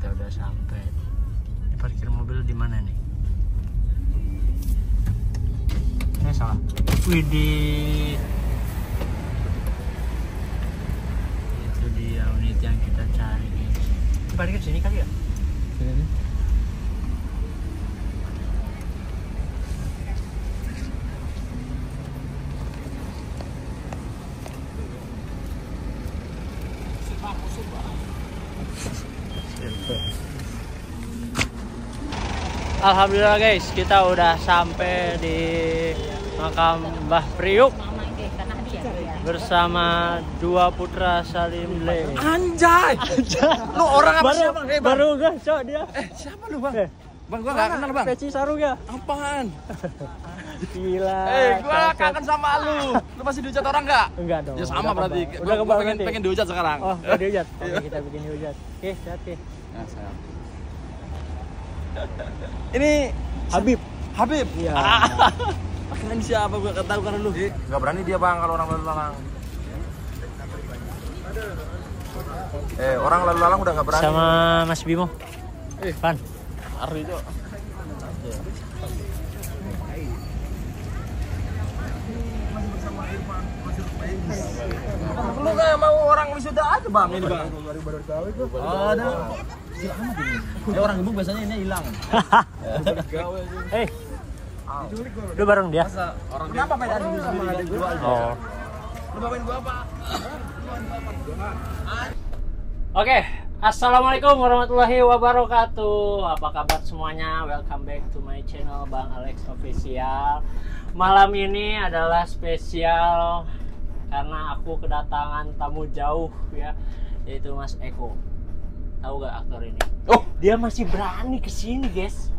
kita udah sampai. Ini parkir mobil di mana nih? Ini salah. Widih. Itu dia unit yang kita cari, guys. Parkir sini kali ya? Sini. Alhamdulillah guys, kita udah sampai di makam Mbah Priuk bersama dua putra Salim Le. Anjay. Lu orang apa sih bang? Baru gak cok dia. Siapa lu bang? Bang gua gak kenal bang. Peci Sarung ya? Apaan? Gila. Gua kangen sama lu. Lu masih dihujat orang gak? Enggak dong. Ya sama berarti. Udah Gua pengen dihujat sekarang. Oh, dihujat. Oke, kita bikin dihujat. Oke, sehat ya. Nah, sayang. Ini Habib. Iya. Keren siapa gua ketahu karena lu. Nggak berani dia bang kalau orang lalu lalang. Orang lalu lalang udah nggak berani. Sama Mas Bimo. Van. Ari itu. Lu kayak mau orang wisuda aja bang ini bang. Ada. Gila amat ini. Orang ibu biasanya ini hilang. Lu bareng dia? Orang kenapa beda dulu sama adik gua aja? Oh. Lu bawain gua apa? Oke, assalamualaikum warahmatullahi wabarakatuh. Apa kabar semuanya? Welcome back to my channel Bang Alex Official. Malam ini adalah spesial karena aku kedatangan tamu jauh ya, yaitu Mas Eko. Tahu gak aktor ini? Oh, dia masih berani kesini guys.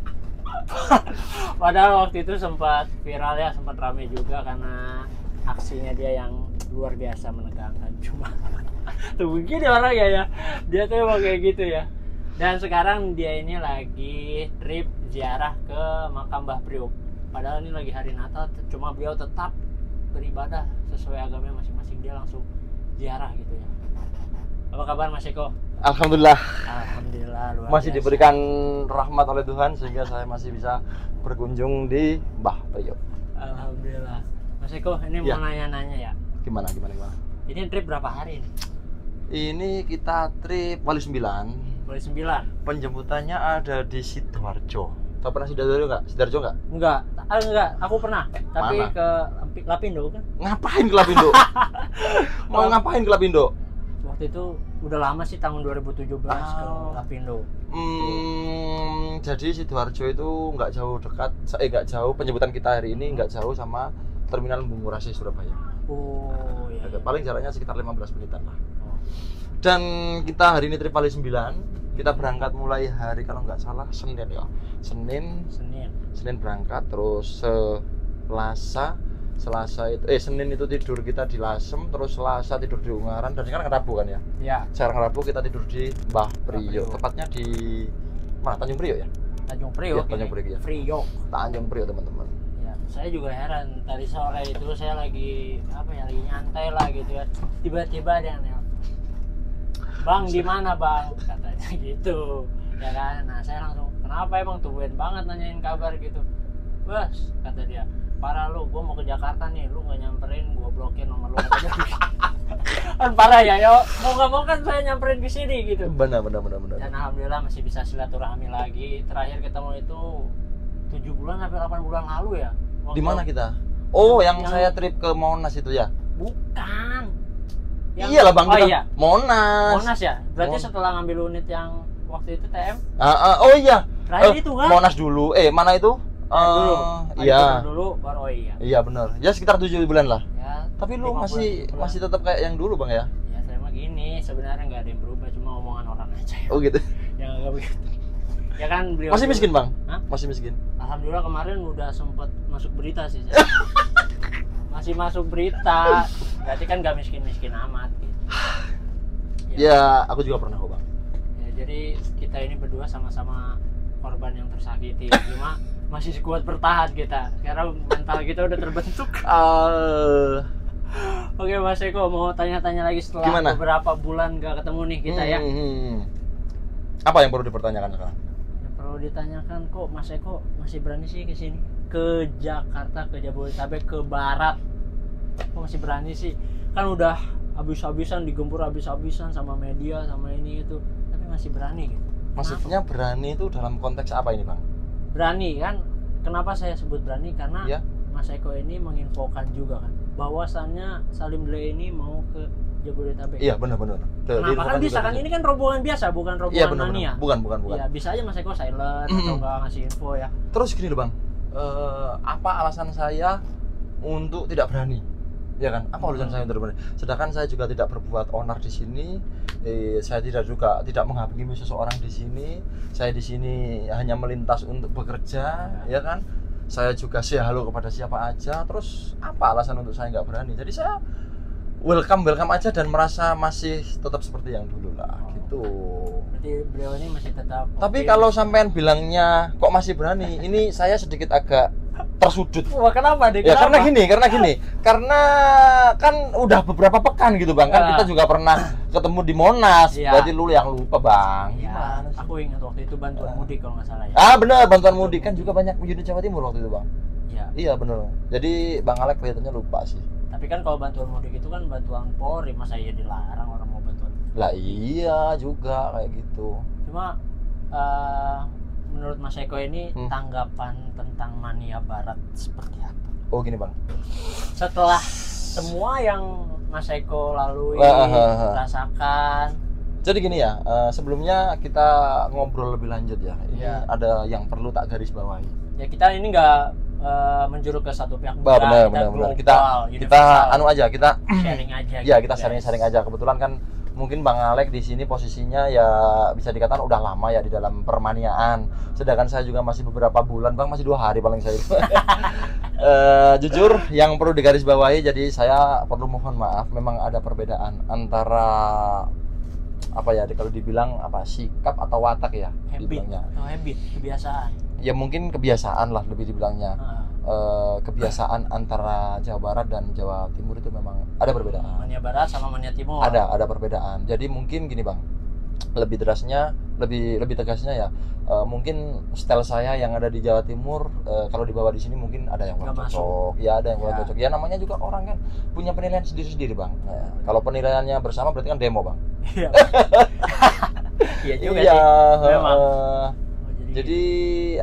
Padahal waktu itu sempat viral ya, sempat rame juga karena aksinya dia yang luar biasa menegangkan. Cuma tuh begini orangnya ya, dia tuh emang kayak gitu ya. Dan sekarang dia ini lagi trip ziarah ke makam Mbah Priuk. Padahal ini lagi hari Natal, cuma beliau tetap beribadah sesuai agamanya masing-masing. Dia langsung ziarah gitu ya. Apa kabar Mas Eko? alhamdulillah. Alhamdulillah luar Masih biasa. diberikan rahmat oleh Tuhan sehingga saya masih bisa berkunjung di Mbah Priuk. Alhamdulillah. Mas Eko, ini Ya. mau nanya-nanya ya. Gimana? Ini trip berapa hari ini? Ini kita trip Wali 9. Mulai 9? Penjemputannya ada di Sidoarjo. Tahu pernah Sidoarjo nggak? Sidoarjo nggak? Enggak, aku pernah. Tapi Mana? ke Lapindo kan. Ngapain ke Lapindo? Mau ngapain ke Lapindo? Waktu itu udah lama sih, tahun 2017 ke Lapindo. Jadi Sidoarjo itu nggak jauh dekat, nggak jauh penjemputan kita hari ini nggak jauh sama Terminal Bungurasi Surabaya. Oh iya. Paling jaraknya sekitar 15 menitan lah. Oh. Dan kita hari ini trip Wali 9. Kita berangkat mulai hari kalau nggak salah Senin ya. Senin berangkat, terus Senin itu tidur kita di Lasem, terus Selasa tidur di Ungaran, dan sekarang Rabu kan ya? Iya. Sekarang Rabu kita tidur di Mbah Priuk, tepatnya di mana? Tanjung Priok ya? Tanjung Priok. Ya, Tanjung Priok ya. Priok. Tanjung Priok teman-teman. Ya, saya juga heran, tadi sore itu saya lagi lagi nyantai lah gitu ya. Tiba-tiba ada yang nelpon. Bang, di mana bang? Katanya gitu. Ya kan? Nah, saya langsung, kenapa emang tumben banget nanyain kabar gitu. Bos, kata dia, parah lu, gua mau ke Jakarta nih, lu nggak nyamperin, gua blokir nomor lu. Kan parah ya, yo. Mau nggak mau kan saya nyamperin ke sini gitu. Benar. Dan alhamdulillah masih bisa silaturahmi lagi. Terakhir ketemu itu 7 bulan sampai 8 bulan lalu ya. Di mana kita? Oh, yang saya trip ke Monas itu ya? Bukan. Iyalah bang, kita iya. Monas Ya. Berarti setelah ngambil unit yang waktu itu TM. Oh iya. Terakhir itu kan? Monas dulu. Mana itu? Dulu. Iya. Dulu baru iya. Iya benar. Ya sekitar 7 bulan lah. Ya. Tapi lu 5 bulan. masih tetap kayak yang dulu bang ya? Ya saya mah gini, sebenarnya nggak ada yang berubah, cuma omongan orang aja ya. Oh gitu. Yang nggak begitu. Ya kan beliau. Masih miskin bang? Hah? Masih miskin. Alhamdulillah kemarin udah sempet masuk berita sih saya. Masih masuk berita. Berarti kan nggak miskin-miskin amat gitu. Ya, aku juga pernah kok bang. Ya, jadi kita ini berdua sama-sama korban yang tersakiti. Cuma masih kuat bertahan kita karena mental kita udah terbentuk. Oke Mas Eko, mau tanya-tanya lagi setelah beberapa bulan gak ketemu nih kita ya. Apa yang perlu dipertanyakan sekarang? Yang perlu ditanyakan, kok Mas Eko masih berani sih ke sini? Ke Jakarta, ke Jabodetabek, ke barat. Kok masih berani sih? Kan udah habis-habisan, digempur habis-habisan sama media, sama ini itu. Tapi masih berani gitu. Maksudnya berani itu dalam konteks apa ini, Bang? Berani kan? Kenapa saya sebut berani? Karena Ya. Mas Eko ini menginfokan juga kan bahwasannya Salim Dle ini mau ke Jabodetabek. Iya, benar-benar. Kenapa kan bisa kan? Ini kan rombongan biasa, bukan rombongan Iya, benar. mania. Bukan. Ya bisa aja Mas Eko silent atau nggak ngasih info ya. Terus gini loh, Bang. Apa alasan saya untuk tidak berani? Ya kan? Apa alasan saya untuk berani? Sedangkan saya juga tidak berbuat onar di sini. Saya tidak menghakimi seseorang di sini. Saya di sini hanya melintas untuk bekerja, ya kan? Saya juga say halo kepada siapa aja. Terus apa alasan untuk saya nggak berani? Jadi saya welcome aja dan merasa masih tetap seperti yang dulu lah, gitu. Berarti beliau ini masih tetap. Tapi oke. kalau sampean bilangnya kok masih berani, ini saya sedikit agak tersudut. Wah, kenapa deh? Ya karena gini, karena kan udah beberapa pekan gitu Bang, kan Ya. kita juga pernah ketemu di Monas. Ya. Berarti lu yang lupa Bang. Ya, Gimana sih? aku ingat waktu itu bantuan mudik kalau nggak salah ya. Ah bener, bantuan mudik kan juga banyak unit Jawa Timur waktu itu Bang. Ya. Iya bener. Jadi Bang Alek kelihatannya lupa sih. Tapi kan kalau bantuan mudik itu kan bantuan Polri, masa iya dilarang orang mau bantuan? Lah iya juga kayak gitu. Cuma menurut Mas Eko ini tanggapan tentang mania barat seperti apa? Oh gini Bang. Setelah semua yang Mas Eko lalui, rasakan. Jadi gini ya, sebelumnya kita ngobrol lebih lanjut ya. Ini Ya. ada yang perlu tak garis bawahi. Ya kita ini nggak menjurut ke satu pihak, Benar. global, Kita universal. anu aja, kita sharing aja. ya gitu, kita guys. sharing aja. Kebetulan kan mungkin Bang Alek di sini posisinya ya bisa dikatakan udah lama ya di dalam permaniaan. Sedangkan saya juga masih beberapa bulan, Bang, masih 2 hari paling saya. Jujur yang perlu digarisbawahi, jadi saya perlu mohon maaf, memang ada perbedaan antara apa ya kalau dibilang apa sikap atau watak ya dibilangnya. habit, kebiasaan. Ya mungkin kebiasaan lah lebih dibilangnya. Kebiasaan antara Jawa Barat dan Jawa Timur itu memang ada perbedaan. Mania Barat sama Mania Timur. Ada perbedaan. Jadi mungkin gini Bang, lebih tegasnya ya, mungkin style saya yang ada di Jawa Timur kalau dibawa di sini mungkin ada yang kurang Nggak cocok. Ya ada yang kurang Ya. cocok. Ya namanya juga orang kan punya penilaian sendiri-sendiri Bang. Nah, kalau penilaiannya bersama berarti kan demo Bang. Iya. Iya juga Iya, sih. Memang. Jadi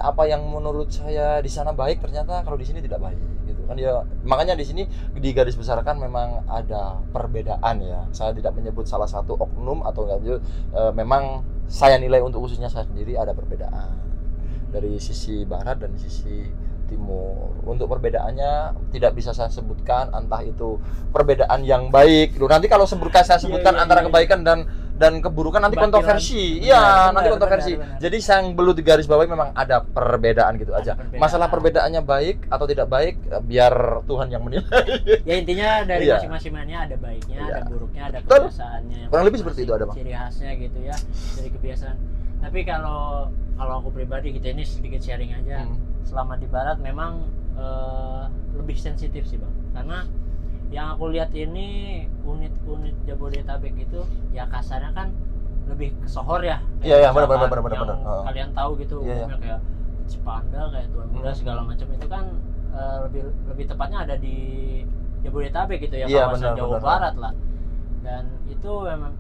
apa yang menurut saya di sana baik ternyata kalau di sini tidak baik gitu kan ya. Makanya di sini digarisbesarkan memang ada perbedaan ya. Saya tidak menyebut salah satu oknum atau enggak, memang saya nilai untuk khususnya saya sendiri ada perbedaan dari sisi barat dan sisi timur. Untuk perbedaannya tidak bisa saya sebutkan, entah itu perbedaan yang baik. Loh, nanti kalau saya sebutkan antara kebaikan dan keburukan nanti Batilan. kontroversi. Benar, Iya, benar, nanti kontroversi. benar. Jadi yang perlu digarisbawahi memang ada perbedaan gitu aja. Perbedaan. Masalah perbedaannya baik atau tidak baik biar Tuhan yang menilai. Ya intinya dari Iya. masing-masing mania ada baiknya, Iya. ada buruknya, ada Betul. kebiasaannya. yang Kurang lebih seperti masing-masing, itu ada, Bang. Ciri khasnya gitu ya dari kebiasaan. Tapi kalau aku pribadi, kita ini sedikit sharing aja. Selama di barat memang lebih sensitif sih Bang, karena yang aku lihat ini unit-unit Jabodetabek itu ya kasarnya kan lebih ke sohor ya. Iya, Kayak benar, misalkan benar. yang kalian tahu gitu, Iya, umumnya kayak Cipanda, kayak Tuan Muda segala macam itu kan lebih tepatnya ada di Jabodetabek gitu ya, Iya, kawasan benar, Jawa benar. Barat lah. Dan itu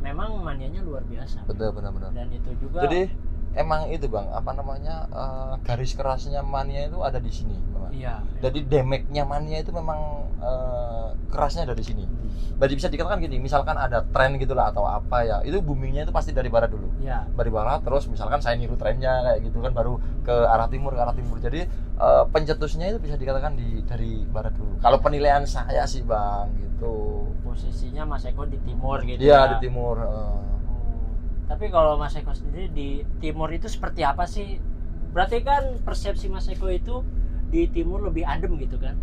memang manianya luar biasa. Betul. Dan itu juga Jadi emang itu Bang, apa namanya, garis kerasnya mania itu ada di sini memang. iya. Jadi damage-nya mania itu memang kerasnya dari sini. Berarti bisa dikatakan gini, misalkan ada tren gitulah atau apa ya, itu boomingnya itu pasti dari barat dulu. Iya. Dari barat terus misalkan saya niru trennya kayak gitu kan, baru ke arah timur. Jadi pencetusnya itu bisa dikatakan dari barat dulu. Kalau penilaian saya sih Bang gitu. Posisinya Mas Eko di timur gitu. Iya, ya. di timur. Tapi kalau Mas Eko sendiri di timur itu seperti apa sih? Berarti kan persepsi Mas Eko itu di timur lebih adem gitu kan?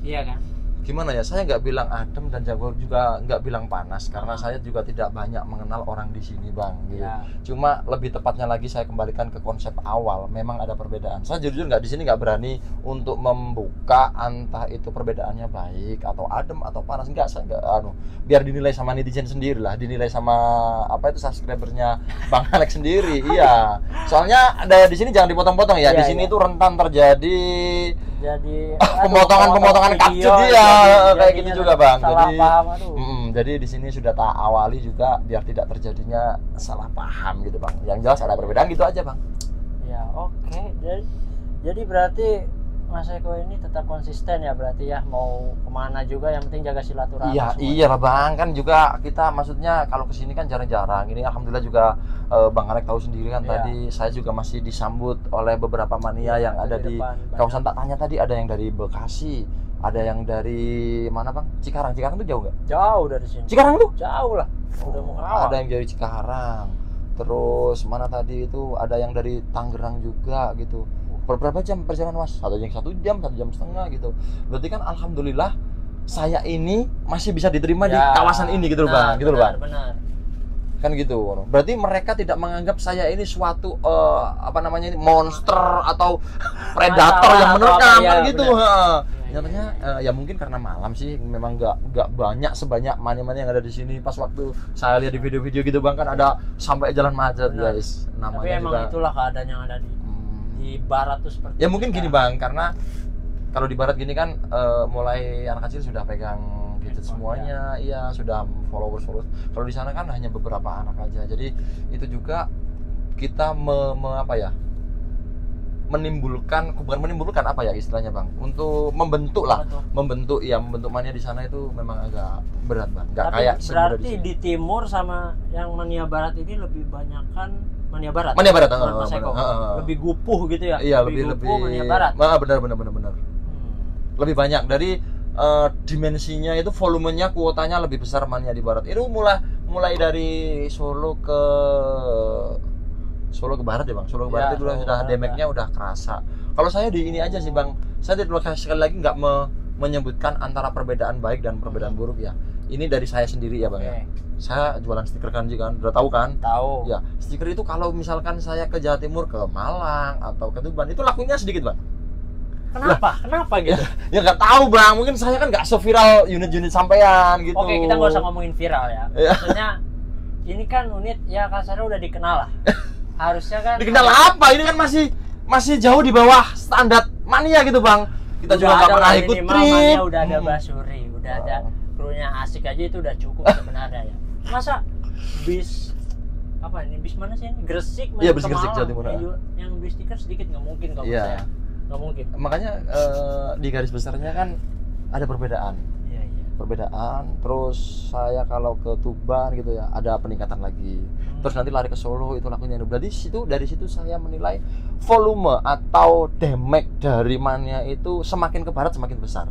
Iya kan? gimana ya, saya nggak bilang adem dan juga nggak bilang panas karena saya juga tidak banyak mengenal orang di sini bang gitu. Ya. Cuma lebih tepatnya lagi saya kembalikan ke konsep awal, memang ada perbedaan. Saya jujur nggak di sini nggak berani untuk membuka entah itu perbedaannya baik atau adem atau panas, nggak, saya nggak biar dinilai sama netizen sendiri lah, dinilai sama apa itu subscribernya bang Alex sendiri. Iya, soalnya ada di sini jangan dipotong-potong ya, di sini itu rentan terjadi jadi pemotongan video, capcut dia kayak gitu jadinya juga bang. salah Jadi paham, aduh. jadi di sini sudah tak awali juga biar tidak terjadinya salah paham gitu bang. Yang jelas ada perbedaan gitu aja bang. Ya oke, jadi berarti Mas Eko ini tetap konsisten ya berarti ya, mau kemana juga yang penting jaga silaturahmi. Iya semua. iya lah bang, kan juga kita maksudnya kalau kesini kan jarang-jarang. Ini alhamdulillah juga bang Alek tahu sendiri kan, Iya. tadi saya juga masih disambut oleh beberapa mania Iya, yang ada di depan, banyak. kawasan. Tak tanya tadi ada yang dari Bekasi, ada yang dari mana bang? Cikarang itu jauh nggak? Jauh dari sini. Cikarang tuh? Jauh lah. Udah mau Kerawang. Ada yang dari Cikarang, terus mana tadi itu ada yang dari Tangerang juga gitu. Berapa jam perjalanan mas? Ada yang 1 jam, 1,5 jam gitu. Berarti kan alhamdulillah saya ini masih bisa diterima di kawasan ini gitu loh bang, gitu loh bang. Benar. Kan gitu. Berarti mereka tidak menganggap saya ini suatu apa namanya ini monster atau predator Masalah yang atau menerkam apa, kan ya, gitu. benar. Heeh. Iya, Nyatanya ya mungkin karena malam sih, memang nggak banyak sebanyak mania-mania yang ada di sini. Pas waktu saya lihat di video-video gitu bang kan ada sampai jalan macet Benar. guys. Tapi Namanya emang juga. itulah keadaan yang ada di barat tuh seperti Ya itu mungkin gini sekarang. bang, karena kalau di barat gini kan mulai anak kecil sudah pegang gadget semuanya, iya sudah followers. Kalau di sana kan hanya beberapa anak aja. Jadi itu juga kita apa ya? Menimbulkan, bukan menimbulkan apa ya istilahnya bang? Untuk membentuk lah, membentuk mania di sana itu memang agak berat bang. Nggak Tapi kayak berarti di timur sama yang mania barat ini lebih banyakan mania barat. Mania barat, menurut Mas Eko. Lebih gupuh gitu ya. Iya lebih gupuh mania barat. Benar. Hmm. Lebih banyak dari dimensinya itu, volumenya, kuotanya lebih besar mania di barat. Itu mulai dari Solo ke barat ya bang. Solo ke barat itu sudah damage-nya udah kerasa. Kalau saya di ini aja sih bang, saya sekali lagi nggak menyebutkan antara perbedaan baik dan perbedaan buruk ya. Ini dari saya sendiri ya bang ya. Saya jualan stiker kan juga, udah tahu kan? Tahu. Ya, stiker itu kalau misalkan saya ke Jawa Timur, ke Malang atau ke Tuban, itu lakunya sedikit bang. Kenapa gitu? Ya nggak tahu bang, mungkin saya kan nggak seviral unit-unit sampean gitu. Oke, kita nggak usah ngomongin viral ya. Iya. Maksudnya ini kan unit ya kasarnya udah dikenal lah. Harusnya kan Dikenal apa? Ini kan masih jauh di bawah standar mania gitu bang. Kita juga nggak pernah ikut trip. Mania udah ada Basuri, udah ada krunya asik aja itu udah cukup sebenarnya ya. Masa bis apa ini bis mana sih ini? Gresik Iya, ke bis Gresik, Malang. Jawa Timur. Yang bis stiker sedikit nggak mungkin kalau Iya. saya. Nggak mungkin. Makanya di garis besarnya kan ada perbedaan. Iya. Terus saya kalau ke Tuban gitu ya ada peningkatan lagi. Terus nanti lari ke Solo itu lakunya. Berarti dari situ saya menilai volume atau damage dari mania itu semakin ke barat semakin besar.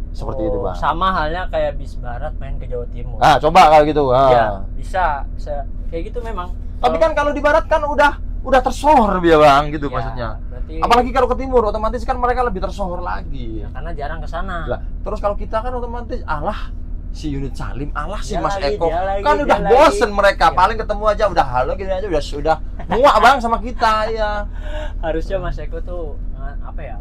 Seperti itu bang. Sama halnya kayak bis barat main ke Jawa Timur. Coba kalau gitu. Ya, bisa kayak gitu memang. Tapi kan kalau di barat kan udah tersohor dia bang gitu Ya, maksudnya. berarti Apalagi kalau ke timur otomatis kan mereka lebih tersohor lagi. karena jarang ke sana. Lah, terus kalau kita kan otomatis si Unit Salim, si Dia Mas lagi, Eko dia lagi, kan dia udah lagi. bosen mereka. Ya. Paling ketemu aja udah halo gini aja udah muak bang sama kita ya. Harusnya Mas Eko tuh apa ya?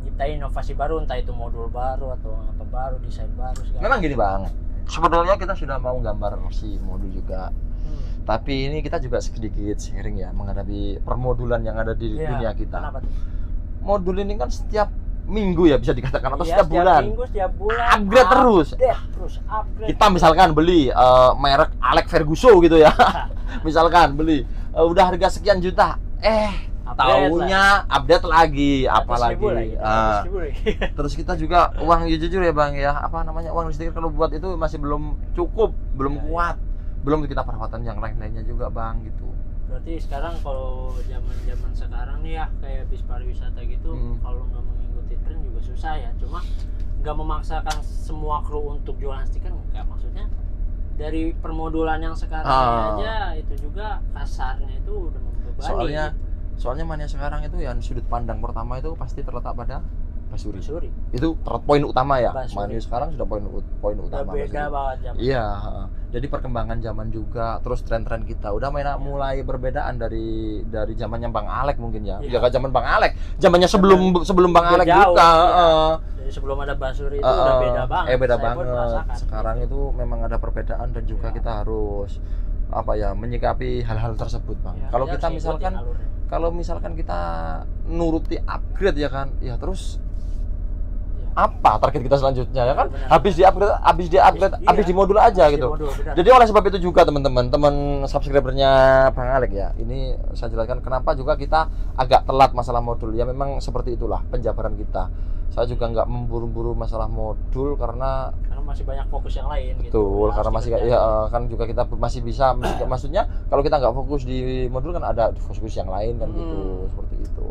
Nyiptain inovasi baru, entah itu modul baru atau apa baru, desain baru segala. Memang gini bang, sebenarnya kita sudah mau gambar si modul juga. Tapi ini kita juga sedikit sharing ya menghadapi permodulan yang ada di dunia kita. Kenapa tuh? Modul ini kan setiap minggu ya bisa dikatakan atau Iya, setiap bulan. Minggu, setiap bulan. Upgrade terus. Upgrade. Kita misalkan beli merek Alex Ferguson gitu ya. Misalkan beli udah harga sekian juta. Tahunnya update lagi, apalagi. Terus kita juga uang jujur ya bang ya, apa namanya uang stiker kalau buat itu masih belum cukup, belum kuat, belum kita perawatan yang lain-lainnya juga bang gitu. Berarti sekarang kalau zaman sekarang nih ya kayak bis pariwisata gitu, kalau nggak mengikuti tren juga susah ya. Cuma nggak memaksakan semua kru untuk jualan stiker, nggak, maksudnya dari permodulan yang sekarang ini aja itu juga kasarnya itu udah membebani. Soalnya mania sekarang itu yang sudut pandang pertama itu pasti terletak pada Basuri. Basuri. Itu poin utama ya. Basuri. Manu sekarang sudah poin Udah utama. beda Basuri. banget zaman. Iya, heeh. Jadi perkembangan zaman juga, terus tren-tren kita udah mulai berbedaan dari zamannya Bang Alek mungkin ya. Iya. Ya kan zaman Bang Alek, zamannya sebelum Bang Udah Alek jauh, buka, iya. heeh. Jadi sebelum ada Basuri itu udah beda banget. Beda Saya pun banget. merasakan. Sekarang itu memang ada perbedaan dan juga Iya. kita harus menyikapi hal-hal tersebut, Bang. Ya, Kalau dia kita harus ngikutin alurnya. kalau misalkan kita nuruti upgrade ya kan, ya terus Iya. apa target kita selanjutnya ya kan? Benar. Habis di upgrade, Iya. habis di modul aja Di gitu. modul, benar. Jadi oleh sebab itu juga teman-teman subscribernya Bang Alek ya, ini saya jelaskan kenapa juga kita agak telat masalah modul. Ya memang seperti itulah penjabaran kita. Saya juga nggak memburu-buru masalah modul karena masih banyak fokus yang lain gitu. betul, Harus karena masih dikerjain. ya kan juga kita masih bisa maksudnya kalau kita nggak fokus di modul kan ada fokus yang lain kan gitu, seperti itu.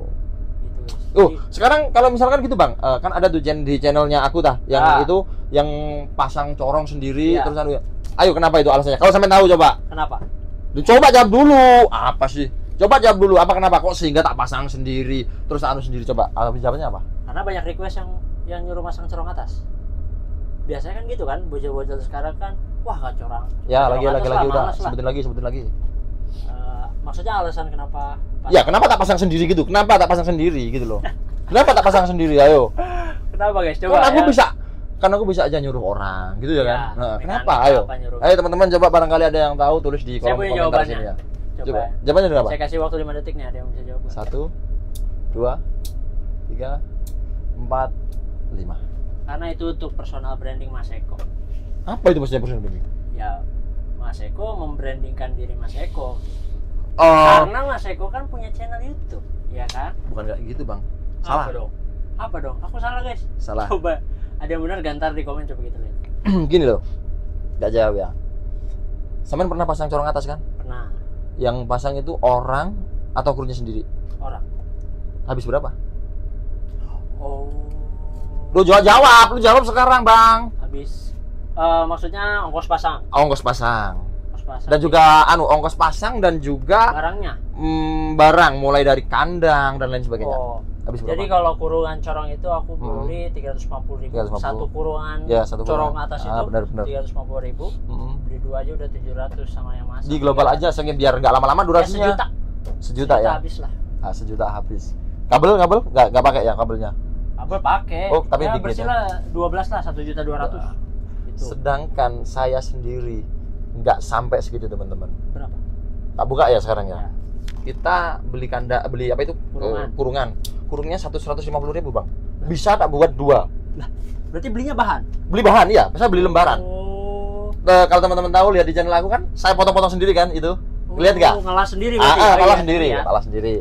Gitu. Sekarang kalau misalkan gitu Bang, kan ada tuh di channelnya aku yang itu yang pasang corong sendiri Iya. terus ayo kenapa itu alasannya? Kalau sampai tahu coba. Kenapa? Coba jawab dulu. Apa sih? Coba jawab dulu. Apa kenapa kok sehingga tak pasang sendiri terus sendiri coba? Jawabannya apa? Karena banyak request yang nyuruh masang corong atas. Biasanya kan gitu kan, bocil-bocil sekarang kan, wah gak corong. Ya, Corong atas lagi lah, udah. males lah. Sebutin lagi. Maksudnya alasan kenapa? Ya, kenapa tak pasang sendiri gitu? Kenapa tak pasang sendiri gitu loh? Kenapa tak pasang sendiri? Ayo. Kenapa guys? Coba. Kan aku bisa aja nyuruh orang, gitu ya Ya, kan? Nah, mekanik kenapa? Ayo. apa nyuruh? Ayo teman-teman coba barangkali ada yang tahu tulis di Saya kolom punya komentar jawabannya. sini ya. Coba. Jawabannya apa? Saya kasih waktu 5 detik nih, ada yang bisa jawab. 1 2 3 4 5. Karena itu untuk personal branding Mas Eko. Apa itu maksudnya personal branding? Ya, Mas Eko membrandingkan diri Mas Eko. Oh, Karena Mas Eko kan punya channel YouTube, ya kan? bukan kayak gitu, Bang. Salah. Apa dong? Aku salah, guys. Salah. Coba. Ada yang benar gantar di komen coba kita lihat. Gini loh. Enggak jawab ya. Sampean pernah pasang corong atas kan? Pernah. Yang pasang itu orang atau krunya sendiri? Orang. Habis berapa? Oh. Lu jawab sekarang, Bang. Habis maksudnya ongkos pasang. Ongkos pasang. Ongkos pasang. Dan juga ongkos pasang dan juga barangnya. Barang mulai dari kandang dan lain sebagainya. Oh. Habis berapa? Jadi kalau kurungan corong itu aku beli 350.000. 350. Satu kurungan Ya, satu corong kurungan. atas itu Benar. 350.000. Beli dua aja udah 700 sama yang masuk. Di global aja sehingga biar nggak lama-lama durasinya. Ya, Sejuta ya. Habis lah. Nah, sejuta habis. Kabel nggak pakai ya kabelnya. Kabel pakai. Oh, tapi ya, dikit bersih ya. lah 12 lah 1.200.000. Itu. Sedangkan saya sendiri nggak sampai segitu teman-teman. Berapa? Tak buka ya sekarang ya. Ya. Kita beli apa itu? Kurungan. Kurungnya 150.000 Bang. Bisa tak buat 2? Lah, berarti belinya bahan. Beli bahan ya, bisa beli lembaran. Oh. Kalau teman-teman tahu lihat di channel aku kan, saya potong-potong sendiri kan itu. Lihat nggak? Ngalah sendiri berarti. Ngalah iya, sendiri, ya. ngalah sendiri.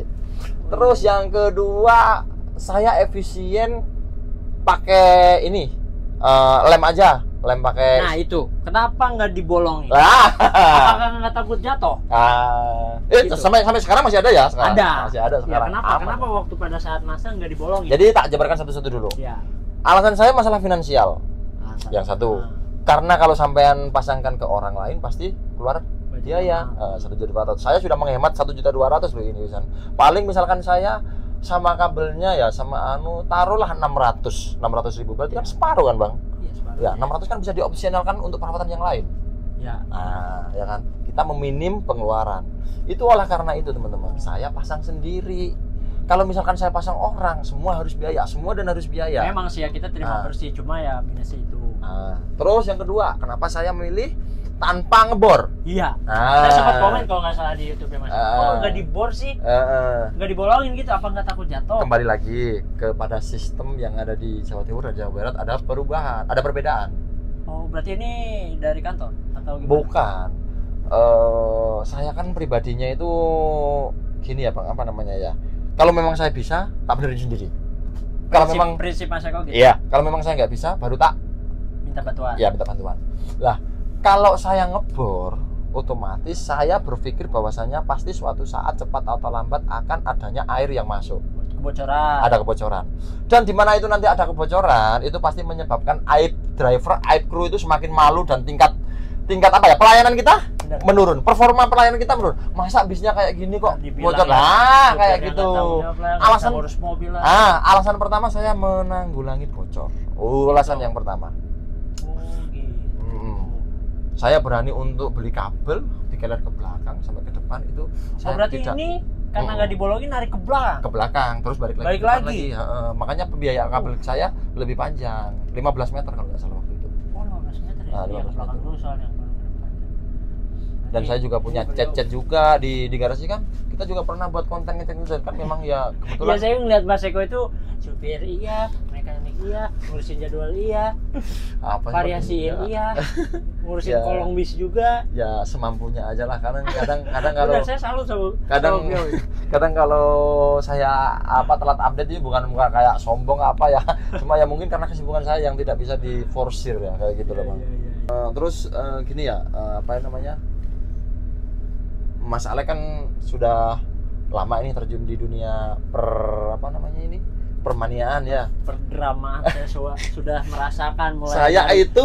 Terus yang kedua, saya efisien pakai ini lem aja, lem pakai. Nah itu, kenapa nggak dibolongin? Lah. Apakah nggak takut jatuh? Gitu. Sampai sekarang masih ada ya sekarang? Ada. Masih ada Ya, sekarang. kenapa? Aman. Kenapa waktu pada saat masa nggak dibolongin? Jadi tak jabarkan satu-satu dulu. Ya. Alasan saya masalah finansial. Yang satu. Nah, Karena kalau sampean pasangkan ke orang lain pasti keluar budget biaya mahal. 1.200.000. Saya sudah menghemat 1.200.000 loh ini Wisan. Paling misalkan saya sama kabelnya ya sama taruhlah 600.000 berarti kan separuh kan Bang? Iya, separuh. Ya 600 kan bisa diopsionalkan untuk perawatan yang lain. Ya. Nah, ya kan kita meminim pengeluaran. Itu oleh karena itu teman-teman saya pasang sendiri. Kalau misalkan saya pasang orang semua harus biaya, semua dan harus biaya. Memang sih ya kita terima bersih, cuma ya minusnya itu. Nah, terus yang kedua, kenapa saya milih tanpa ngebor? Iya. Nah, Saya sempat komen kalau nggak salah di YouTube ya Mas. Oh nggak dibor sih? Nggak dibolongin gitu? Apa nggak takut jatuh? Kembali lagi kepada sistem yang ada di Jawa Timur dan Jawa Barat ada perubahan, ada perbedaan. Oh berarti ini dari kantor atau gimana? Bukan. Saya kan pribadinya itu gini ya Bang, apa namanya ya? Kalau memang saya bisa, tak benerin sendiri. Kalau memang prinsip Mas Eko gitu. iya, kalau memang saya nggak bisa, baru tak Minta bantuan. ya minta bantuan. Lah, kalau saya ngebor, otomatis saya berpikir bahwasanya pasti suatu saat cepat atau lambat akan adanya air yang masuk. Kebocoran. Ada kebocoran. Dan di mana itu nanti ada kebocoran, itu pasti menyebabkan aib driver, aib kru itu semakin malu dan tingkat apa ya? Pelayanan kita Benar. menurun. Performa pelayanan kita menurun. Masa bisnya kayak gini kok Dibilang bocor? ya. Nah, kayak supirnya gitu. nggak tanggung jawab lah, nggak Alasan bisa ngurus mobil lah. alasan pertama saya menanggulangi bocor. Alasan yang pertama. Oh gitu. Saya berani untuk beli kabel dikeler ke belakang sampai ke depan itu. Oh berarti ini karena nggak dibolongin narik ke belakang. Ke belakang terus balik lagi. Balik ke depan lagi? Heeh. Makanya pembiayaan kabel saya lebih panjang, 15 meter kalau nggak salah waktu itu. Oh 15 meter ya? Nah, Iya, 15 ke belakang meter. dulu soalnya baru ke depan. Dan Berarti saya juga punya beliau- chat-chat juga di garasi kan. Kita juga pernah buat konten ngechat kan memang ya Iya kebetulan. saya ngeliat Mas Eko itu supir iya, mekanik iya, ngurusin jadwal iya, Apa sih, variasiin Bang? iya, ngurusin Ya. kolong bis juga. Ya semampunya aja lah. Kadang kalau Benar, saya salut sama kadang sama beliau. kadang kalau saya telat update itu bukan kayak sombong apa ya, cuma ya mungkin karena kesibukan saya yang tidak bisa diforsir ya kayak gitu loh Bang. Terus gini ya, apa namanya, Mas Alek kan sudah lama ini terjun di dunia permaniaan ya. Perdramaan saya sudah merasakan mulai Saya dari- itu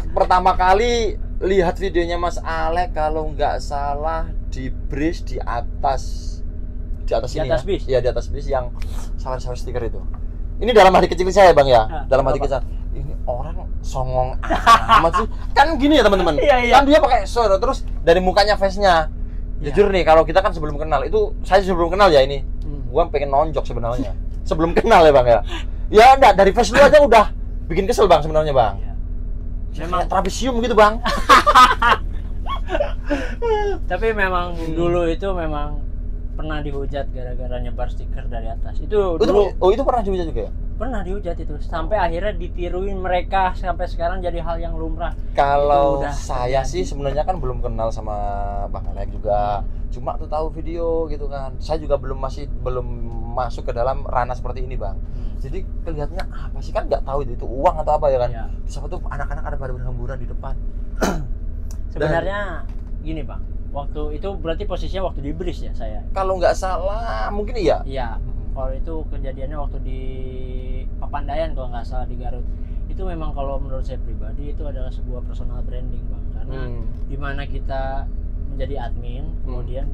pertama kali lihat videonya Mas Alek kalau nggak salah di bridge di atas Di ini atas ya. bis? Iya, di atas bis yang sawar-sawar stiker itu. Ini dalam hati kecil saya Bang ya. Dalam hati kenapa? kecil. Ini orang songong amat sih. Kan gini ya teman-teman. Iya, iya. Kan dia pakai sono terus dari mukanya face-nya. Jujur nih kalau kita kan sebelum kenal itu saya sebelum kenal ya ini. Gua pengen nonjok sebenarnya. Sebelum kenal ya Bang ya. Ya enggak dari face lu aja udah bikin kesel Bang sebenarnya Bang. Iya. Memang trapesium gitu Bang. Tapi memang dulu itu memang pernah dihujat gara-gara nyebar stiker dari atas. Itu dulu Itu pernah dihujat juga ya? pernah dihujat itu sampai akhirnya ditiruin mereka sampai sekarang jadi hal yang lumrah. Kalau Itu udah saya terjadi. sih sebenarnya kan belum kenal sama Bang Alek juga. Cuma tuh tahu video gitu kan. Saya juga belum masuk ke dalam ranah seperti ini, Bang. Jadi kelihatannya apa sih kan nggak tahu itu uang atau apa ya kan. Iya. Siapa tuh anak-anak ada pada berhamburan di depan. Sebenarnya gini Bang, waktu itu berarti posisinya waktu di bris ya saya. Kalau nggak salah mungkin iya. Iya. Kalau itu kejadiannya waktu di Papandayan kalau nggak salah di Garut. Itu memang kalau menurut saya pribadi itu adalah sebuah personal branding Bang. Karena di mana kita menjadi admin, kemudian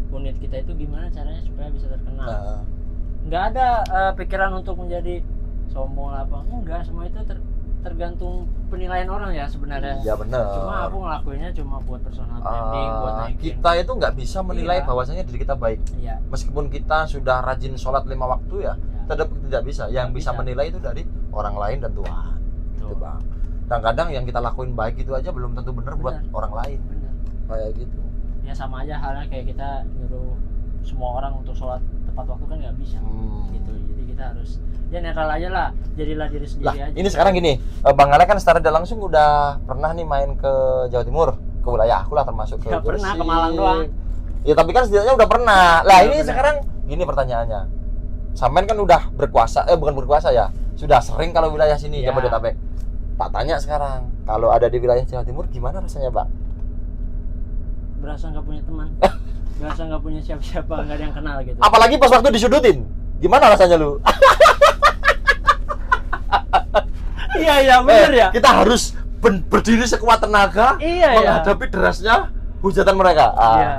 unit kita itu gimana caranya supaya bisa terkenal. Nggak ada pikiran untuk menjadi sombong lah apa. Enggak, semua itu tergantung penilaian orang ya sebenarnya. Iya benar. Cuma aku ngelakuinnya cuma buat personal branding, buat naikin. Kita itu nggak bisa menilai Iya. bahwasanya diri kita baik. Iya. Meskipun kita sudah rajin sholat 5 waktu ya, tetap tidak bisa. Yang bisa menilai itu dari orang lain dan Tuhan. Gitu Betul. Bang. Dan kadang yang kita lakuin baik itu aja belum tentu benar buat orang lain. Bener. Kayak gitu. Ya sama aja halnya kayak kita nyuruh semua orang untuk sholat tepat waktu kan nggak bisa. Gitu. Jadi kita harus ya netral aja lah, jadilah diri Lah, sendiri aja. ini sekarang gini, Bang Alek kan secara tidak langsung udah pernah nih main ke Jawa Timur, ke wilayah aku lah termasuk ke Ya, pernah, Gresik. ke Malang doang. Ya tapi kan setidaknya udah pernah. Lah Ya, ini benar. sekarang gini pertanyaannya. Sampean kan udah berkuasa, bukan berkuasa ya, sudah sering kalau wilayah sini Ya. Jabodetabek. Tak tanya sekarang, kalau ada di wilayah Jawa Timur gimana rasanya, Bang? Berasa nggak punya teman, berasa nggak punya siapa-siapa, nggak ada yang kenal gitu. Apalagi pas waktu disudutin, gimana rasanya lu? Iya bener ya. Kita harus berdiri sekuat tenaga Iya, menghadapi derasnya hujatan mereka. Iya.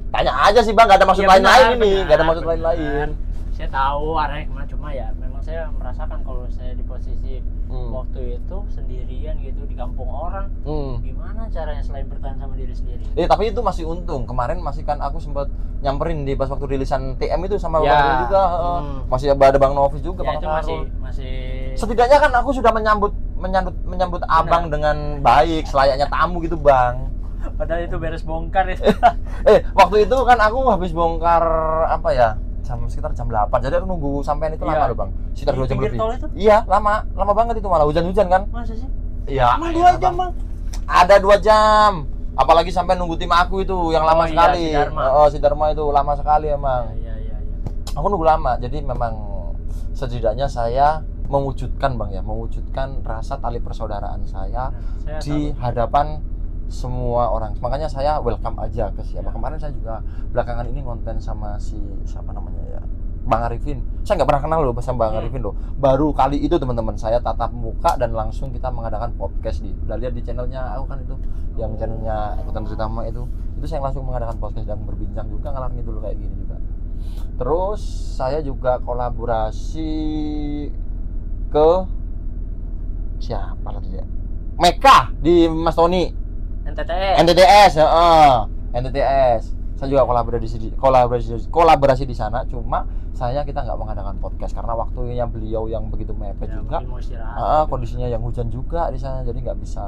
Tanya aja sih Bang, nggak ada maksud Ya, lain-lain benar, ini, nggak ada benar, maksud benar. lain-lain. Saya tahu arahnya kemana, cuma ya memang saya merasakan kalau saya di posisi waktu itu sendirian gitu di kampung orang, gimana caranya selain bertahan sama diri sendiri? Tapi itu masih untung. Kemarin masih kan aku sempat nyamperin di pas waktu rilisan TM itu sama Ya. Bang Rul juga. Masih ada Bang Novi juga, Ya Bang itu Farul. masih Setidaknya kan aku sudah menyambut abang dengan baik, selayaknya tamu gitu, Bang. padahal itu beres bongkar itu. Waktu itu kan aku habis bongkar apa ya? Sekitar jam 8. Jadi aku nunggu sampean itu Iya. lama loh, Bang. Sekitar Di 2 jam pinggir lebih. tol itu? Iya, lama banget itu malah hujan-hujan kan. Masa sih? Iya. Emang 2 jam Bang? Ada 2 jam. Apalagi sampai nunggu tim aku itu yang lama iya, sekali. si Dharma. Si Dharma itu lama sekali emang. Iya. Aku nunggu lama. Jadi memang setidaknya saya mewujudkan Bang ya, mewujudkan rasa tali persaudaraan saya Saya di hadapan semua orang. Makanya saya welcome aja ke siapa. Ya. Kemarin saya juga belakangan ini konten sama si siapa namanya ya, Bang Arifin. Saya nggak pernah kenal loh sama Bang Arifin loh. Baru kali itu teman-teman saya tatap muka dan langsung kita mengadakan podcast di. Udah lihat di channelnya aku kan itu, yang channelnya Ikutan Terutama itu saya langsung mengadakan podcast dan berbincang juga ngalami dulu kayak gini juga. Terus saya juga kolaborasi ke siapa lagi ya? Meka di Mas Tony. NTTS, NTTS. Saya juga kolaborasi di sana. Cuma kita nggak mengadakan podcast karena waktunya beliau yang begitu mepet Ya, juga. mungkin mau istirahat. Kondisinya yang hujan juga di sana, jadi nggak bisa.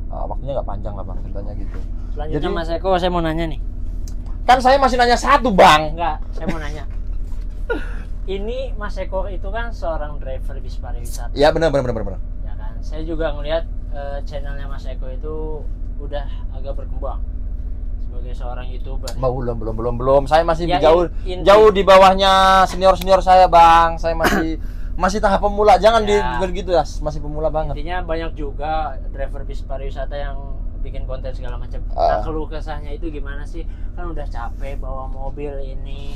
Waktunya nggak panjang lah bang, ceritanya gitu. Selanjutnya Jadi- Mas Eko, saya mau nanya nih. Kan saya masih nanya satu bang. Enggak, saya mau nanya. Ini Mas Eko itu kan seorang driver bis pariwisata. Ya benar. Ya kan. Saya juga ngelihat channelnya Mas Eko itu udah agak berkembang sebagai seorang YouTuber. Belum. Saya masih Ya, jauh di bawahnya senior saya bang. Saya masih tahap pemula. Jangan Ya. gitu ya, masih pemula banget. Intinya banyak juga driver bis pariwisata yang bikin konten segala macam. Nah, keluh kesahnya itu gimana sih? Kan udah capek bawa mobil ini,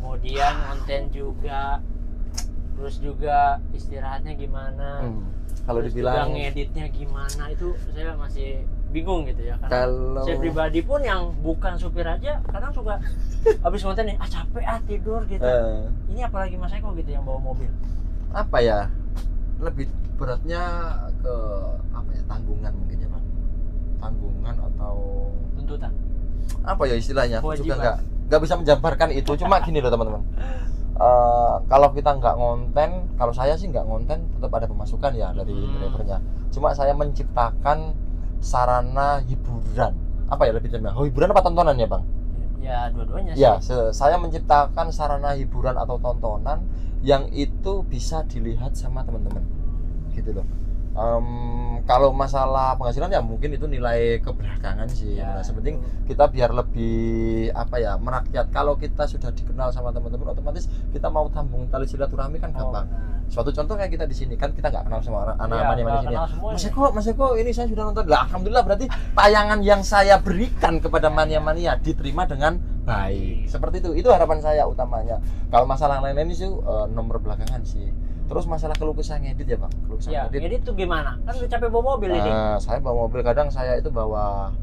kemudian konten juga, terus juga istirahatnya gimana? Kalau Terus dibilang juga ngeditnya gimana, itu saya masih bingung gitu ya. Karena Kalau- saya pribadi pun yang bukan supir aja kadang suka habis konten nih, capek tidur gitu. Ini apalagi Mas Eko gitu yang bawa mobil. apa ya? Lebih beratnya ke apa ya? Tanggungan mungkin ya bang. Tanggungan atau Tuntutan. apa ya istilahnya? Aku juga Kewajiban. nggak bisa menjabarkan itu. Cuma gini loh teman-teman. Kalau kita nggak ngonten, kalau saya sih nggak ngonten, tetap ada pemasukan ya dari drivernya. Cuma saya menciptakan sarana hiburan. Apa ya lebih tepatnya? Hiburan apa tontonan ya bang? Ya dua-duanya sih. Ya, saya menciptakan sarana hiburan atau tontonan yang itu bisa dilihat sama teman-teman, gitu loh. Kalau masalah penghasilan ya mungkin itu nilai kebelakangan sih. Ya, Nah, sepenting kita biar lebih apa ya merakyat. Kalau kita sudah dikenal sama teman-teman, otomatis kita mau tambung tali silaturahmi kan gampang. Benar. Suatu contoh kayak kita di sini kan kita nggak kenal sama anak Iya, mania-mania nggak di sini. kenal semuanya. Mas Eko, ini saya sudah nonton. Lah, alhamdulillah berarti tayangan yang saya berikan kepada mania-mania diterima dengan baik. Seperti itu. Itu harapan saya utamanya. Kalau masalah lain-lain itu nomor belakangan sih. Terus masalah keluh kesah ngedit ya, Bang. Keluh kesah Ya, ngedit tuh gimana? Kan udah capek bawa mobil ini. Saya bawa mobil, kadang saya itu bawa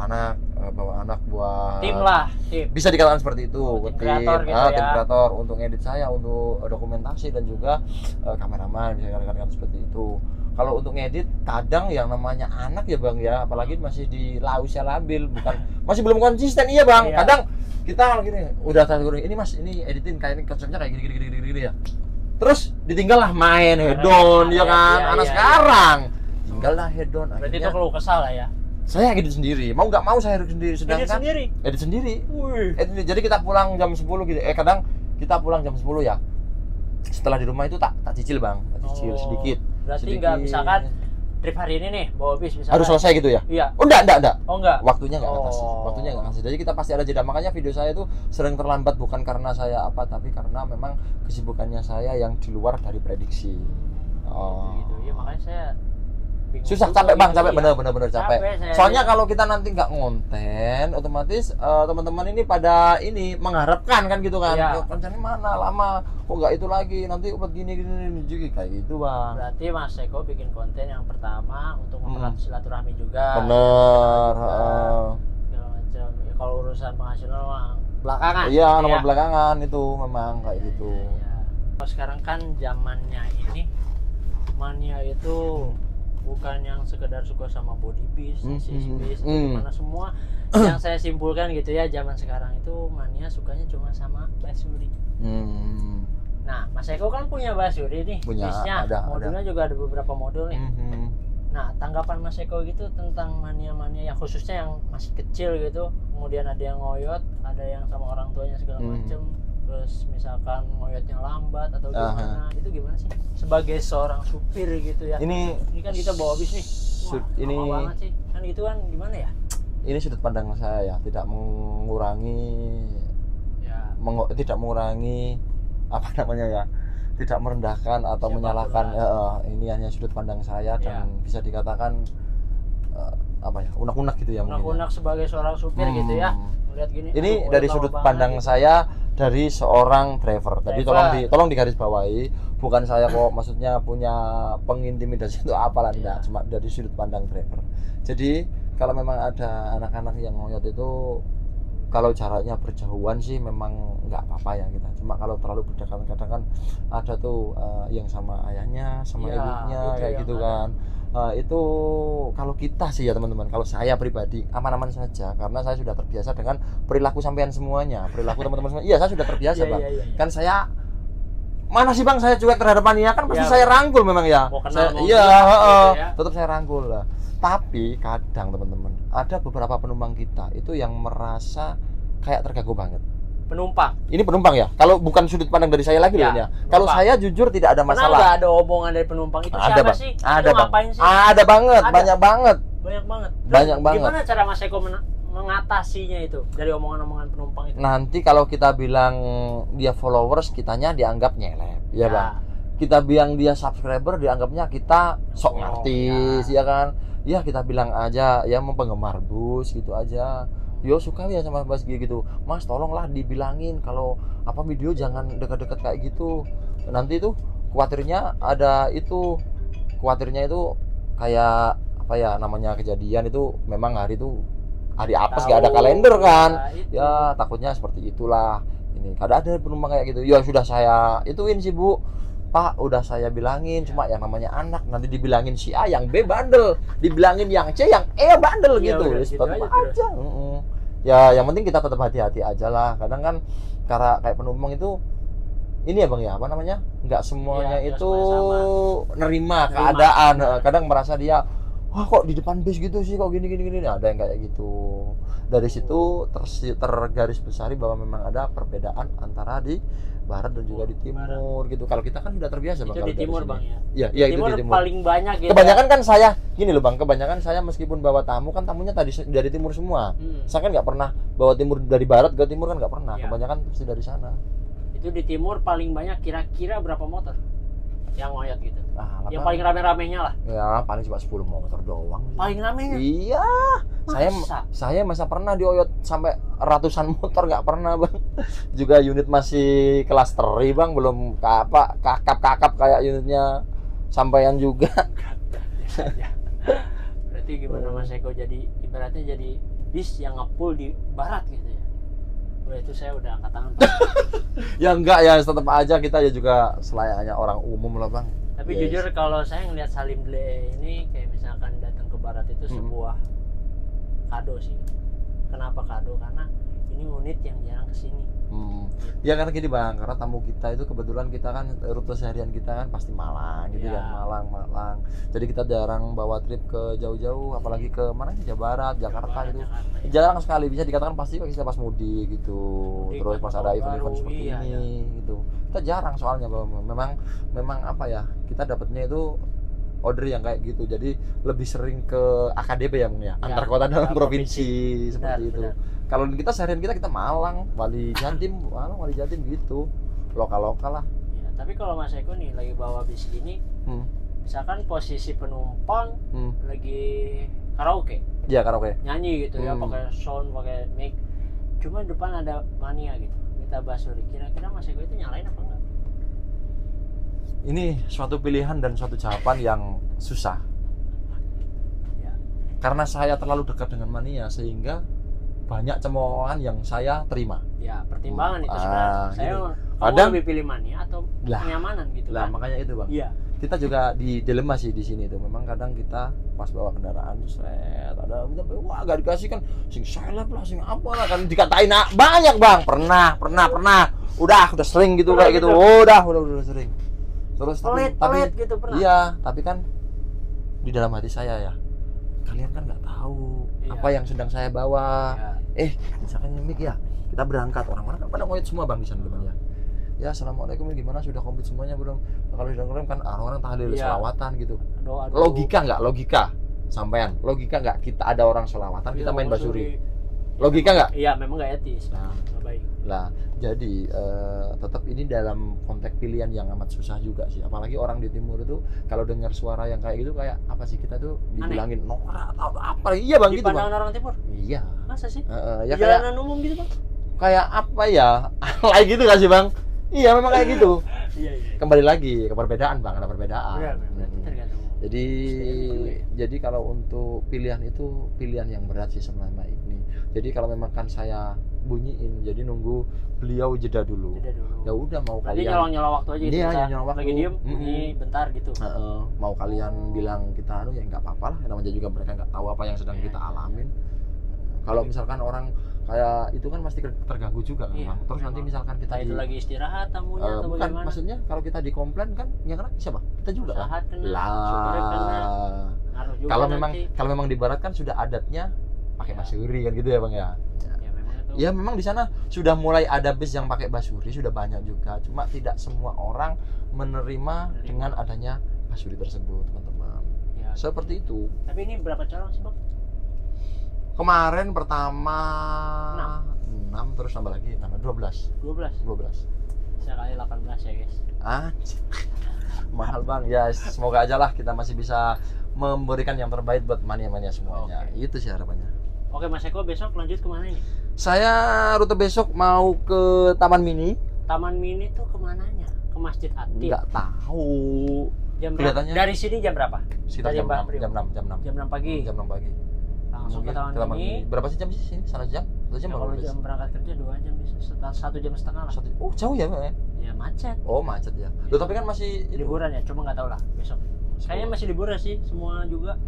anak buat Tim lah, tim. bisa dikatakan seperti itu. Tim kreator gitu tim ya. kreator untuk ngedit saya, untuk dokumentasi dan juga kameraman bisa dikatakan seperti itu. Kalau untuk ngedit kadang yang namanya anak ya bang ya, apalagi masih di lausnya labil, bukan masih belum konsisten iya bang. Iya. Kadang kita gini udah tahu ini mas ini editin kayak ini konsepnya kayak gini ya. Terus ditinggal lah main hedon ya kan, iya, anak iya. sekarang tinggal lah hedon. Berarti itu Akhirnya keluh kesah lah ya. saya edit sendiri, mau nggak mau saya edit sendiri. Edit Sedangkan sendiri. edit sendiri. Wih. Jadi kita pulang jam 10 gitu. Kadang kita pulang jam 10 ya. Setelah di rumah itu tak cicil bang, tak cicil sedikit. Berarti sedikit. nggak misalkan trip hari ini nih bawa bis misalkan. Harus selesai gitu ya? Iya. Oh enggak. Oh enggak. Waktunya nggak Oh. ngasih. Waktunya nggak ngasih. Jadi kita pasti ada jeda. Makanya video saya itu sering terlambat bukan karena saya apa, tapi karena memang kesibukannya saya yang di luar dari prediksi. Oh. Gitu. Ya makanya saya bingung Susah, juga capek bang, gitu, capek ya. bener-bener capek. saya Soalnya lihat. kalau kita nanti nggak ngonten, otomatis teman-teman ini pada ini mengharapkan kan gitu kan. Iya. Kontennya mana lama, kok nggak itu lagi, nanti obat gini juga kayak gitu bang. Berarti Mas Eko bikin konten yang pertama untuk mempererat silaturahmi juga. Bener. Segala macam. Ya, kalau urusan penghasilan mah belakangan. Iya, gitu nomor ya. belakangan itu memang kayak gitu. Iya. Kalau sekarang kan zamannya ini mania itu bukan yang sekedar suka sama body bis, bis, gimana semua. Yang saya simpulkan gitu ya, zaman sekarang itu mania sukanya cuma sama basuri. Nah, Mas Eko kan punya basuri nih, Punya, bisnya. ada. Modelnya juga ada beberapa model nih. Nah, tanggapan Mas Eko gitu tentang mania-mania yang khususnya yang masih kecil gitu, kemudian ada yang ngoyot, ada yang sama orang tuanya segala macem, terus misalkan ngoyotnya lambat atau gimana, itu gimana sih? Sebagai seorang supir gitu ya. Ini kan kita bawa bis nih. Wah, ini lama banget sih. Kan gitu kan gimana ya? ini sudut pandang saya ya, tidak mengurangi Ya, tidak mengurangi apa namanya ya, tidak merendahkan atau Siapapun menyalahkan. Ini hanya sudut pandang saya dan bisa dikatakan apa ya, unek-unek gitu ya mungkin. unek-unek sebagai seorang supir gitu ya. Melihat gini. Ini aduh, dari lama sudut banget pandang gitu. saya dari seorang driver. Tadi Driver. tolong digarisbawahi, bukan saya kok maksudnya punya pengintimidasi itu apalah enggak, cuma dari sudut pandang driver. Jadi kalau memang ada anak-anak yang ngoyot itu kalau jaraknya berjauhan sih memang nggak apa-apa ya kita. Cuma kalau terlalu berdekatan kadang kan ada tuh yang sama ayahnya, sama Iya, ibunya itu kayak yang gitu ada. kan. Itu kalau kita sih ya teman-teman, kalau saya pribadi aman-aman saja karena saya sudah terbiasa dengan perilaku sampean semuanya, perilaku teman-teman semua. Iya, saya sudah terbiasa, Iya, Bang. iya, iya. Kan saya mana sih Bang saya cuek terhadap mania kan pasti Iya, saya rangkul memang ya. mau kenal, mau Iya, enggak, gitu ya. tetap saya rangkul lah. Tapi kadang teman-teman ada beberapa penumpang kita itu yang merasa kayak terganggu banget. Penumpang. Ini penumpang ya. Kalau bukan sudut pandang dari saya lagi Ya, loh ya. Kalau penumpang. saya jujur tidak ada Pernah masalah. nggak ada omongan dari penumpang itu Ada siapa Bang. sih? Ada Itu Bang. ngapain sih? Ada banget, Ada. banyak banget. Banyak banget. Banyak banget. Gimana cara Mas Eko mengatasinya itu dari omongan-omongan penumpang itu? Nanti kalau kita bilang dia followers, kitanya dianggap nyelep, ya Bang. Kita bilang dia subscriber, dianggapnya kita sok ngartis, ya kan? Ya kita bilang aja ya mau penggemar bus gitu aja. Yo suka ya sama Mas G gitu. Mas tolonglah dibilangin kalau apa video jangan dekat-dekat kayak gitu. Nanti tuh khawatirnya ada itu. Khawatirnya itu kayak apa ya namanya kejadian itu memang hari itu hari apes gak ada kalender kan. Ya takutnya seperti itulah. Ini kadang ada penumpang kayak gitu. Ya sudah saya ituin sih Bu. Pak, udah saya bilangin, cuma yang namanya anak nanti dibilangin si A yang B bandel, dibilangin yang C yang E bandel Iya, gitu. udah, Ya, gitu tetap aja, aja. Ya, yang penting kita tetap hati-hati aja lah. Kadang kan karena kayak penumpang itu ini ya Bang ya, apa namanya? Nggak semuanya Iya, nggak itu semuanya nerima Nerima. keadaan. Benar. Kadang merasa dia wah kok di depan bis gitu sih, kok gini. Ada yang kayak gitu. Dari situ tergaris besari bahwa memang ada perbedaan antara di barat dan juga di timur gitu. Kalau kita kan sudah terbiasa Bang Itu kalau di dari timur sini. Bang ya. Iya, itu Timur di timur. paling banyak gitu. Kebanyakan kan saya gini loh Bang, kebanyakan saya meskipun bawa tamu kan tamunya tadi dari timur semua. Saya kan nggak pernah bawa timur dari barat ke timur kan nggak pernah. Iya. Kebanyakan pasti dari sana. Itu di timur paling banyak kira-kira berapa motor yang ngoyot gitu? Nah, Yang paling rame-ramenya lah. ya paling cuma 10 motor doang. Paling ramenya. Iya. Masa? Saya masa pernah dioyot sampai ratusan motor nggak pernah Bang. Juga unit masih kelas teri Bang, belum kakap kayak unitnya sampean juga. Berarti gimana Mas Eko jadi ibaratnya jadi bis yang ngepull di barat gitu ya? Wah itu saya udah angkat tangan Pak. Ya enggak ya, tetap aja kita ya juga selayaknya orang umum lah Bang. Tapi Yes. jujur kalau saya ngelihat Salim Dle ini kayak misalkan datang ke barat itu sebuah kado sih. Kenapa kado? Karena ini unit yang jarang kesini. Ya karena gini Bang, karena tamu kita itu kebetulan kita kan rute seharian kita kan pasti Malang gitu Ya. ya, Malang. Jadi kita jarang bawa trip ke jauh-jauh, apalagi ke mana sih, Jawa Barat, Jakarta Barat, gitu. Jakarta, ya. Jarang sekali, bisa dikatakan pasti kita pas mudik gitu. Mudik, Terus pas ada tahun event-event baru, seperti iya, ini gitu. Kita jarang soalnya Bang. Memang apa ya? Kita dapatnya itu order yang kayak gitu. Jadi lebih sering ke AKDP ya Bang ya, antar kota dalam antar provinsi seperti Benar, itu. benar. Kalau kita seharian kita Malang, Wali Jatim gitu. Lokal-lokal lah. Ya, tapi kalau Mas Eko nih lagi bawa bis gini, misalkan posisi penumpang lagi karaoke, Iya, karaoke. nyanyi gitu ya, pakai sound, pakai mic. Cuma depan ada mania gitu. Minta basuri. Kira-kira Mas Eko itu nyalain apa enggak? Ini suatu pilihan dan suatu jawaban yang susah. Ya. Karena saya terlalu dekat dengan mania sehingga banyak cemoohan yang saya terima. Ya, pertimbangan itu sebenarnya. Saya Kadang lebih pilih mania atau Lah. kenyamanan gitu lah kan. makanya itu Bang. Iya. Kita juga di dilema sih di sini tuh. Memang kadang kita pas bawa kendaraan set ada wah gak dikasih kan sing seleb lah sing apa lah kan dikatain banyak Bang. Pernah. Udah sering gitu kayak gitu. Udah sering. Terus Pelit gitu pernah. Iya, tapi kan di dalam hati saya ya kalian kan nggak tahu apa yang sedang saya bawa. Ya. Misalkan mic ya, kita berangkat orang-orang kan pada ngoyot semua Bang di sana depan ya. Ya, assalamualaikum ini gimana sudah komplit semuanya belum? Kalau sudah ngerem kan orang-orang tahlil selawatan gitu. Doa. Logika sampean logika nggak kita ada orang selawatan kita main basuri? Logika nggak? Iya, memang nggak etis. Nah. Nggak baik. Lah, jadi tetap ini dalam konteks pilihan yang amat susah juga sih. Apalagi orang di timur itu kalau dengar suara yang kayak gitu kayak apa sih kita tuh dibilangin norak atau apa? Iya Bang Di gitu Bang. pandangan orang timur? Iya. Masa sih? Ya Di jalanan umum gitu Bang? kayak apa ya? Alay gitu gak sih Bang? Iya memang kayak gitu. Iya. Kembali lagi ke perbedaan Bang, ada perbedaan. Benar, tergantung Jadi kalau untuk pilihan itu pilihan yang berat sih selama ini. Jadi kalau memang kan saya bunyiin, jadi nunggu beliau jeda dulu. Ya udah mau Berarti kalian nyolong waktu aja gitu. Iya, bisa nyolong waktu. lagi diem bunyi bentar gitu. mau kalian bilang kita ya nggak apa-apa lah, namanya juga mereka nggak tahu apa yang sedang kita alamin. Kalau misalkan orang kayak itu kan pasti terganggu juga kan, Iya, Bang. Terus nanti misalkan kita Entah itu lagi istirahat tamunya atau bukan, bagaimana. maksudnya kalau kita dikomplain kan yang kena siapa? Kita juga kan. Usaha kena, supirnya kena, ngaruh juga nanti. Kalau memang di barat kan sudah adatnya pakai Ya. basuri kan gitu ya Bang ya. Ya memang itu. Ya memang di sana sudah mulai ada bis yang pakai basuri, sudah banyak juga. Cuma tidak semua orang menerima dengan adanya basuri tersebut, teman-teman. Ya. Seperti itu. Tapi ini berapa calon sih, Bang? Kemarin pertama 6 terus nambah lagi 12. 12. Bisa kali 18 ya, guys. Mahal Bang. Ya semoga aja lah kita masih bisa memberikan yang terbaik buat mania-mania semuanya. Oke. Itu sih harapannya. Oke, Mas Eko besok lanjut kemana ini? Saya rute besok mau ke Taman Mini. Taman Mini tuh kemananya? Ke Masjid Atik. Nggak tahu. Jam berapa? Kelihatannya- Dari sini jam berapa? Sekitar Dari jam Mbak 6, Priyo. jam 6. Jam 6 pagi. Jam 6 pagi. Langsung ke Mungkin Taman Mini. Berapa sih jam sih sini? 1 jam? 1 jam Ya, berapa? kalau jam berangkat kerja 2 jam bisa. 1 jam setengah lah. Oh, jauh ya, Bang ya? Ya macet. Oh, macet ya. Loh, tapi kan masih itu. Liburan ya, cuma nggak tahu lah besok. Kayaknya masih liburan sih semua juga.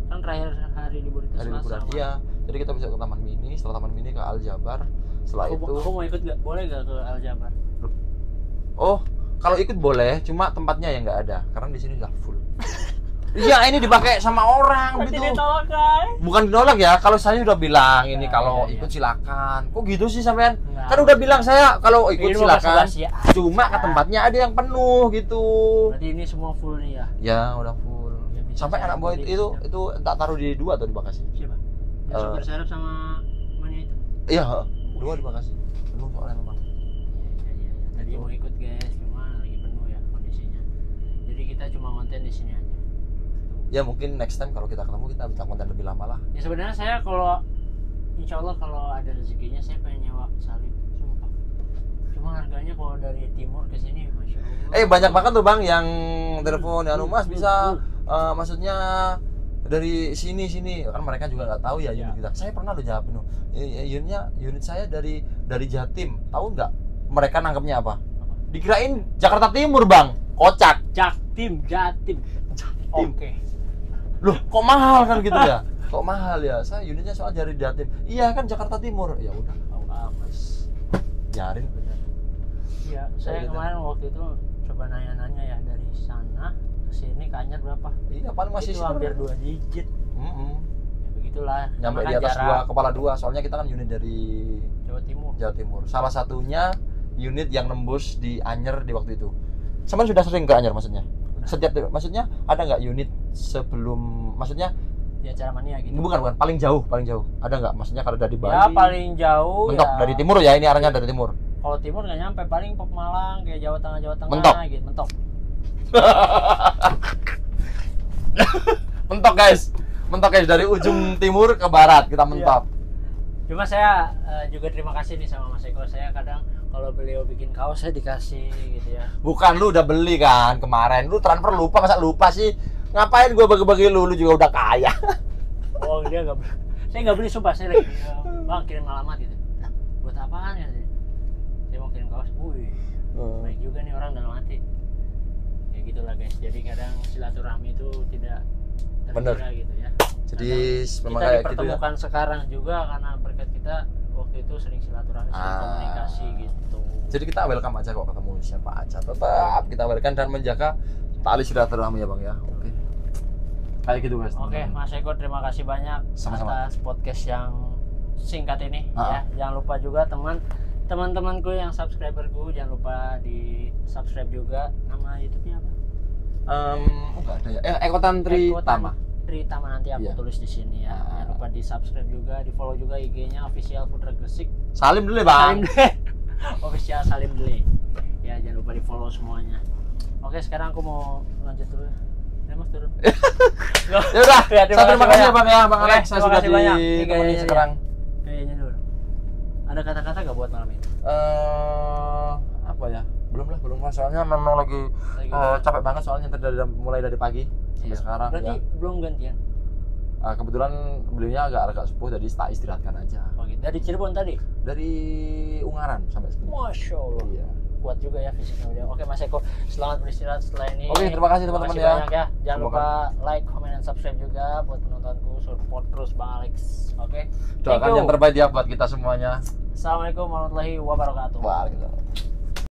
Kan terakhir hari libur itu Hari Selasa. liburan. Mas. Iya. Jadi kita bisa ke Taman Mini, setelah Taman Mini ke Al Jabar. Setelah itu Aku mau ikut nggak? Boleh nggak ke Al Jabar? oh, kalau ikut boleh, cuma tempatnya yang nggak ada karena di sini udah full. Iya, ini dipakai sama orang Nanti gitu. ditolak guys. Bukan ditolak ya, kalau saya udah bilang ini Nah, kalau iya, ikut silakan. Kok gitu sih sampean? Enggak. Kan udah bilang saya kalau ikut Ini mau silakan. basa-basi ya. Cuma ke tempatnya ada yang penuh gitu. Berarti ini semua full nih ya. Ya, udah full. Ya, bisa Sampai saya anak buah beli itu tak taruh di 2 atau di Bekasi? Siapa? Ya, Eh. sopir serep sama mana itu? Iya, 2 di Bekasi. Penuh soalnya memang. Iya. Tadi mau ikut guys, cuma lagi penuh ya kondisinya. Jadi kita cuma konten di sini aja. Ya mungkin next time kalau kita ketemu kita bisa konten lebih lama lah. Ya sebenarnya saya kalau insya Allah kalau ada rezekinya saya pengen nyewa salib, sumpah. Cuma harganya kalau dari timur ke sini, masya Allah. Banyak banget tuh Bang yang telepon ya Mas bisa maksudnya dari sini kan mereka juga nggak tahu ya unit kita. Saya pernah lo jawab tuh. Unit saya dari Jatim. Tahu nggak? Mereka nangkepnya apa? Dikirain Jakarta Timur Bang. Kocak. Jatim. Oke. Loh, kok mahal kan gitu ya? Kok mahal ya? Saya unitnya soal dari Jatim. Iya kan Jakarta Timur. Ya udah, Mas. Biarin bener. Iya, saya gitu. kemarin waktu itu coba nanya-nanya ya dari sana ke sini Kanyar berapa? Iya, paling masih itu hampir 2 digit. Ya begitulah. Nyampe Karena di atas jarak 2, kepala 2. Soalnya kita kan unit dari Jawa Timur. Jawa Timur. Salah satunya unit yang nembus di Anyer di waktu itu. Sama sudah sering ke Anyer maksudnya? Maksudnya ada nggak unit sebelum, maksudnya Di acara mania gitu. bukan paling jauh ada nggak? Maksudnya kalau dari Bali? Ya paling jauh mentok ya. dari timur ya, ini arahnya dari timur. Kalau timur nggak nyampe, paling Malang kayak Jawa Tengah Mentok. gitu, mentok. Mentok guys dari ujung timur ke barat kita mentok. Cuma saya juga terima kasih nih sama Mas Eko. Saya kadang kalau beliau bikin kaos saya dikasih gitu ya. Bukan, lu udah beli kan kemarin, lu transfer lupa, masa lupa sih? Ngapain gua bagi-bagi lu juga udah kaya. Oh dia nggak beli. Saya nggak beli sumpah, saya lagi Bang kirim alamat gitu. Nah, buat apaan ya? Saya mau kirim kaos. Wih, baik juga nih orang dalam hati. Ya gitulah guys. Jadi kadang silaturahmi itu tidak Bener. terkira gitu ya. Jadi memang Kita kayak gitu ya. dipertemukan sekarang juga karena berkat kita waktu itu sering silaturahmi, sering komunikasi gitu. Jadi kita welcome aja kok ketemu siapa aja. Tetap kita welcome dan menjaga tali silaturahmi ya Bang ya. Oke. Kayak gitu guys. Oke, Mas Eko terima kasih banyak Sama-sama. atas podcast yang singkat ini ya. Jangan lupa juga teman-temanku yang subscriberku jangan lupa di subscribe juga. Nama YouTube-nya apa? Enggak ada ya. Ekotan Tritama. Tritama nanti aku Iya. tulis di sini ya. Jangan lupa di subscribe juga, di follow juga IG-nya official Putra Gresik. Salim dulu ya Bang. Salim Dele. Official Salim Dele. Ya jangan lupa di follow semuanya. Oke, sekarang aku mau lanjut dulu. Ya Mas turun. Ya udah. Ya, Saya terima kasih ya Bang ya, Bang Oke, Alex. Saya terima sudah kasih banyak. Ini ditemani gayanya sekarang. Kayaknya dulu. Ada kata-kata gak buat malam ini? Apa ya? Belum lah. Soalnya memang lagi capek banget soalnya mulai dari pagi. sampai sekarang Berarti ya. belum gantian. Kebetulan beliaunya agak sepuh, jadi tak istirahatkan aja. Oh, gitu. Dari Cirebon tadi. Dari Ungaran sampai sini. Masya Allah. Iya. Kuat juga ya fisiknya beliau. Oke Mas Eko, selamat beristirahat setelah ini. Oke, terima kasih teman-teman Terima kasih ya. banyak ya. Jangan Semoga- lupa like, comment, dan subscribe juga buat penontonku. Support terus Bang Alex. Oke. Thank Doakan you. yang terbaik ya buat kita semuanya. Assalamualaikum warahmatullahi wabarakatuh. Wah, gitu.